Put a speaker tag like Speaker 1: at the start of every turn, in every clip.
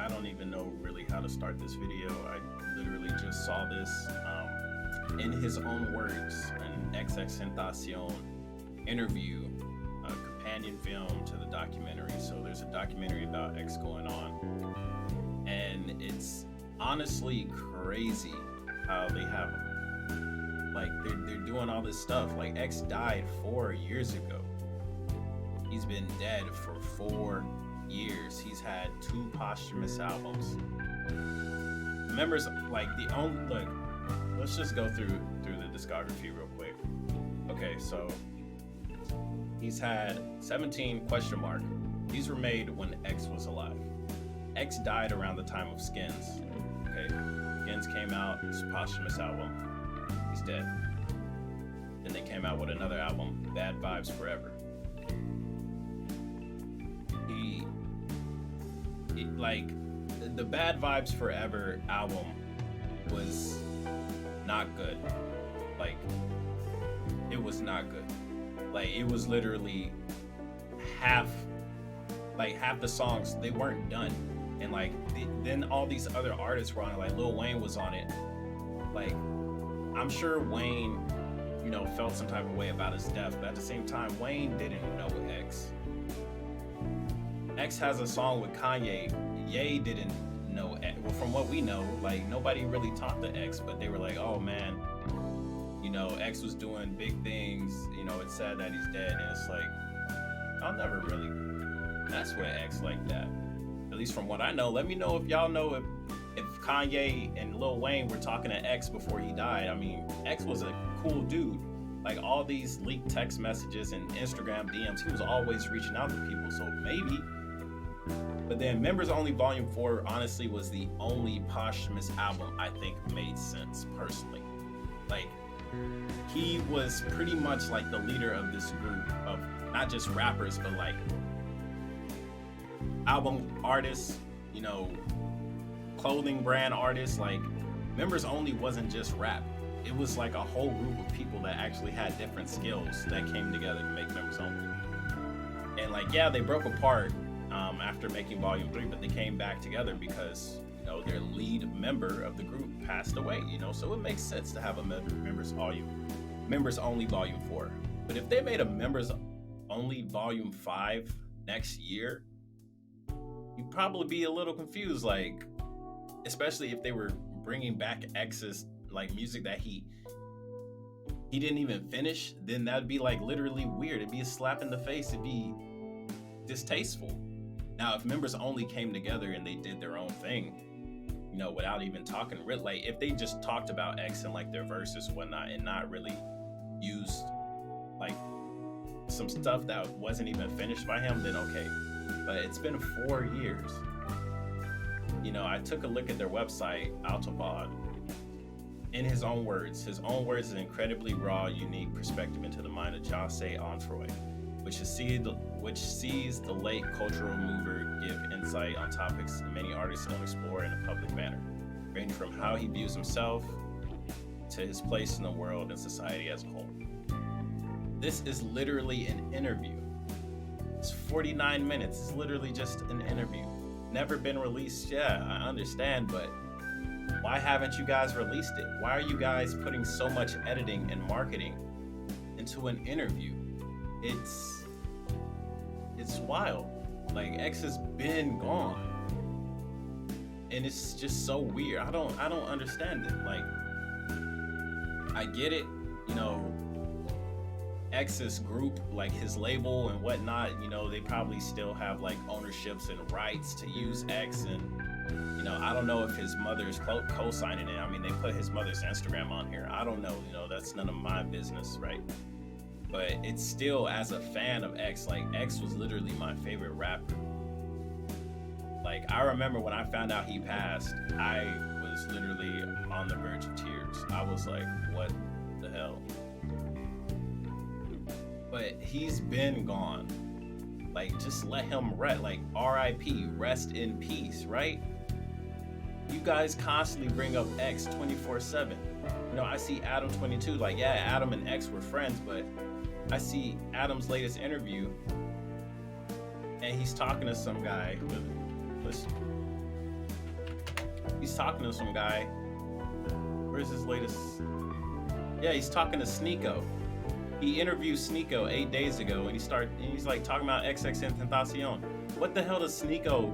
Speaker 1: I don't even know really how to start this video. I literally just saw this in his own words, an XXXTENTACION interview, a companion film to the documentary. So there's a documentary about X going on, and it's honestly crazy how they have like they're doing all this stuff. Like X died 4 years ago. He's been dead for 4 years. He's had 2 posthumous albums. Members like the only look. Let's just go through the discography real quick. Okay, so he's had 17 question mark. These were made when X was alive. X died around the time of Skins. Okay, Skins came out. It's a posthumous album. He's dead. Then they came out with another album, Bad Vibes Forever. Like the Bad Vibes Forever album was not good. Like it was not good. Like it was literally half the songs, they weren't done. And like then all these other artists were on it. Like Lil Wayne was on it. Like I'm sure Wayne, felt some type of way about his death, but at the same time, Wayne didn't know X. X has a song with Kanye. Ye didn't know X. Well, from what we know, like nobody really talked to X, but they were like, oh man, X was doing big things. It's sad that he's dead. And it's like, I'll never really mess with X like that. At least from what I know. Let me know if y'all know if Kanye and Lil Wayne were talking to X before he died. I mean, X was a cool dude. Like all these leaked text messages and Instagram DMs, he was always reaching out to people. So maybe. But then Members Only Volume 4 honestly was the only posthumous album I think made sense personally. Like he was pretty much like the leader of this group of not just rappers, but like album artists, clothing brand artists. Like Members Only wasn't just rap. It was like a whole group of people that actually had different skills that came together to make Members Only. And like, yeah, they broke apart after making Volume 3, but they came back together because, their lead member of the group passed away, so it makes sense to have a Members Only Volume 4. But if they made a Members Only Volume 5 next year, you'd probably be a little confused, like, especially if they were bringing back X's like music that he didn't even finish, then that'd be like literally weird. It'd be a slap in the face. It'd be distasteful. Now, if Members Only came together and they did their own thing, without even talking, like if they just talked about X and like their verses and whatnot and not really used like some stuff that wasn't even finished by him, then okay. But it's been 4 years. I took a look at their website, Autobot. In his own words is an incredibly raw, unique perspective into the mind of Jose Onfroy, which sees the late cultural mover give insight on topics many artists don't explore in a public manner, ranging from how he views himself to his place in the world and society as a whole. This is literally an interview. It's 49 minutes. It's literally just an interview. Never been released. Yeah, I understand, but why haven't you guys released it? Why are you guys putting so much editing and marketing into an interview? It's wild. Like X has been gone, and it's just so weird. I don't understand it. Like I get it, X's group, like his label and whatnot, they probably still have like ownerships and rights to use X, and I don't know if his mother's co-signing it. I mean, they put his mother's Instagram on here. I don't know, that's none of my business, right? But it's still, as a fan of X, like X was literally my favorite rapper. Like I remember when I found out he passed, I was literally on the verge of tears. I was like, what the hell? But he's been gone. Like just let him rest. Like R.I.P. rest in peace, right? You guys constantly bring up X 24/7. I see Adam 22. Like, yeah, Adam and X were friends, but I see Adam's latest interview, and he's talking to some guy. Listen. he's talking to some guy. Where's his latest? Yeah, he's talking to Sneeko. He interviewed Sneeko 8 days ago, and he's like talking about XXXTENTACION. What the hell does Sneeko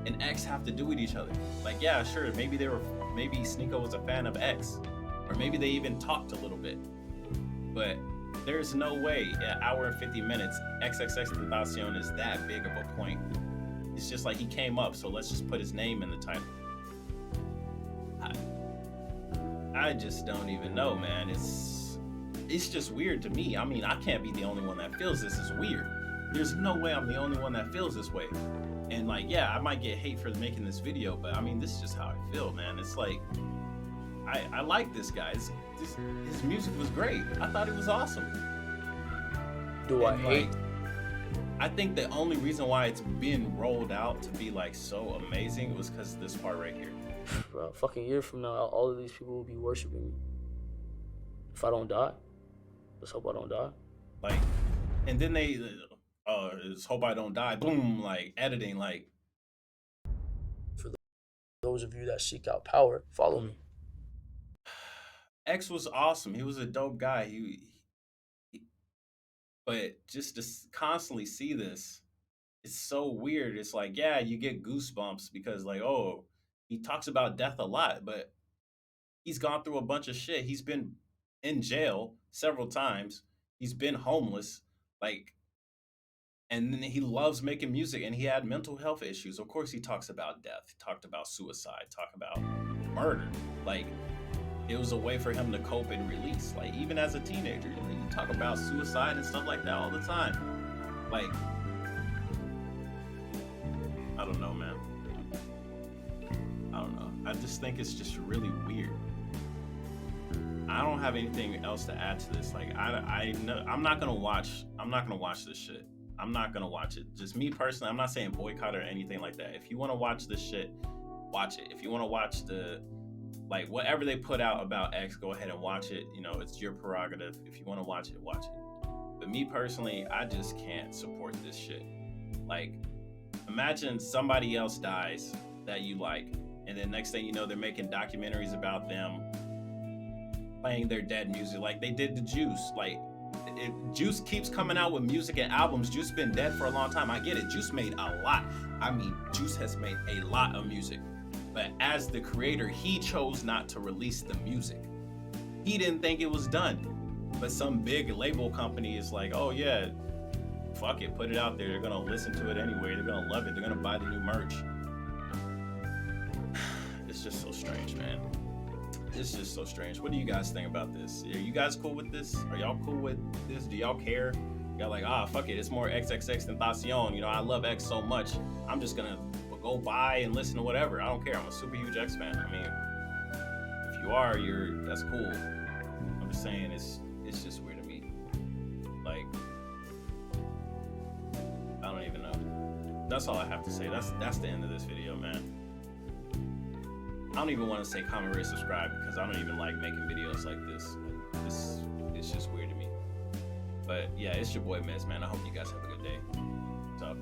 Speaker 1: and X have to do with each other? Like, yeah, sure, maybe Sneeko was a fan of X, or maybe they even talked a little bit. But there's no way an hour and 50 minutes XXXTENTACION is that big of a point. It's just like he came up, so let's just put his name in the title. I just don't even know, man. It's just weird to me. I mean, I can't be the only one that feels this is weird. There's no way I'm the only one that feels this way. And like, yeah, I might get hate for making this video, but I mean, this is just how I feel, man. It's like, I like this guy. His music was great. I thought it was awesome.
Speaker 2: Do I hate?
Speaker 1: I think the only reason why it's been rolled out to be like so amazing was because of this part right here.
Speaker 2: Bro, a fucking year from now, all of these people will be worshiping me. If I don't die, let's hope I don't die.
Speaker 1: Like, and then they, just hope I don't die. Boom, like editing, like.
Speaker 2: For those of you that seek out power, follow me.
Speaker 1: X was awesome. He was a dope guy. But just to constantly see this, it's so weird. It's like, yeah, you get goosebumps because like, oh, he talks about death a lot, but he's gone through a bunch of shit. He's been in jail several times. He's been homeless, like, and then he loves making music, and he had mental health issues. Of course, he talks about death. He talked about suicide, talk about murder. Like, it was a way for him to cope and release. Like, even as a teenager, you talk about suicide and stuff like that all the time. Like, I don't know, man. I don't know. I just think it's just really weird. I don't have anything else to add to this. Like, I'm not gonna watch this shit. I'm not gonna watch it. Just me personally, I'm not saying boycott or anything like that. If you want to watch this shit, watch it. If you want to watch like whatever they put out about X, go ahead and watch it. You know, it's your prerogative. If you want to watch it, watch it. But me personally, I just can't support this shit. Like, imagine somebody else dies that you like, and then next thing you know, they're making documentaries about them playing their dead music like they did to Juice. Like, Juice keeps coming out with music and albums. Juice been dead for a long time. I get it. Juice made a lot. I mean, Juice has made a lot of music. But as the creator, he chose not to release the music. He didn't think it was done. But some big label company is like, oh yeah, fuck it, put it out there. They're gonna listen to it anyway. They're gonna love it. They're gonna buy the new merch. It's just so strange, man. It's just so strange. What do you guys think about this? Are you guys cool with this? Are y'all cool with this? Do y'all care? Y'all like, fuck it, it's more XXXTentacion. You know, I love X so much. I'm just gonna go buy and listen to whatever. I don't care. I'm a super huge X fan. I mean, if you are, that's cool. I'm just saying it's just weird to me. Like, I don't even know. That's all I have to say. That's the end of this video, man. I don't even want to say comment, rate, subscribe because I don't even like making videos like this. It's just weird to me. But yeah, it's your boy Miz, man. I hope you guys have a good day. So.